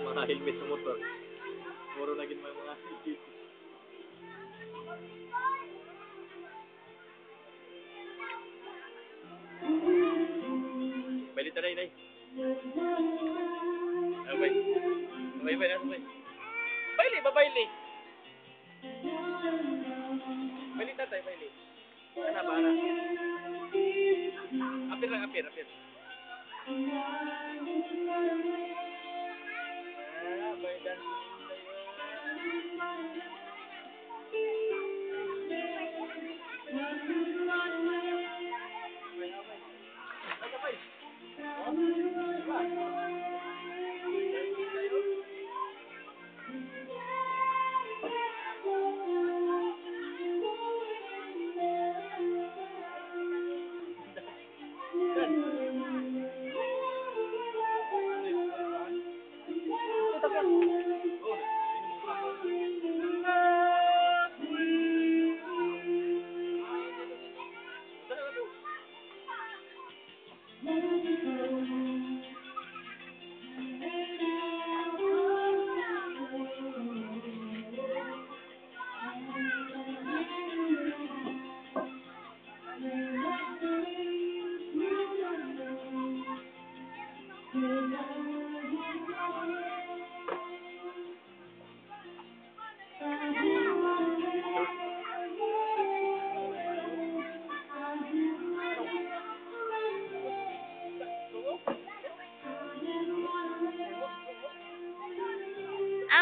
mga helmet sa motor. Puro na gid mga helmet. Balik tayo, Nay. Abay. Abay, abay. Baili, babaili. Baili tatay, baili. Ana ba ana? Apir lang, apir. Abay dan.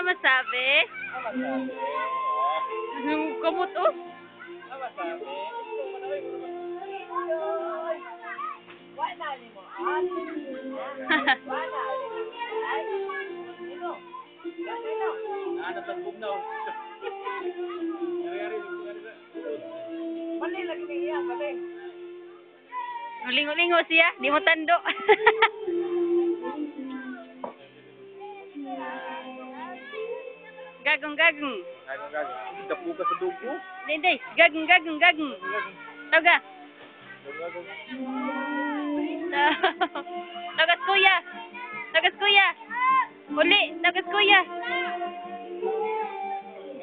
Masabi? Kumot oh. Masabi? Wala ni mo. Wala ni mo. Ay, ino. Ino. Natagbog na. Yari. Bali lagi niya, bali. Uling-ulingo siya, di mo tando. Gagong. Gagong. Dapo ka sa dugo. Hindi, gagong. Taga. Tagas kuya. Uli, tagas kuya.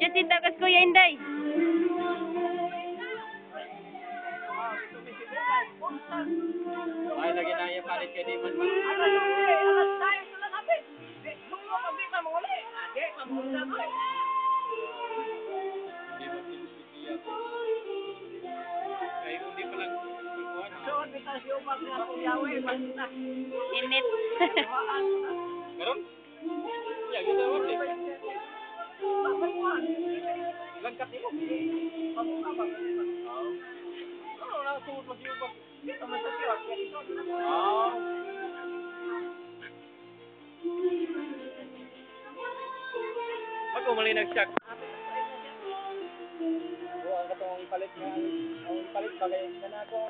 Jesse, tagas kuya, Inday. Ay, lagi na yung palit kay Dimon. Alas tayo sa labi. Mga pabita mo uli. Ade, mamunta mo. Kaya kung di pa lang kukuha na. So, kita si Umar na kuyawi. Basta. Init. Meron? Ya, kita wala eh. Langkat nimo. Pamunta ba? Ano na suot mas yung ba? Dito man sa siya. Pag umali nag-shock. Ang katong ipalit nga, ang ipalit bagay na ako.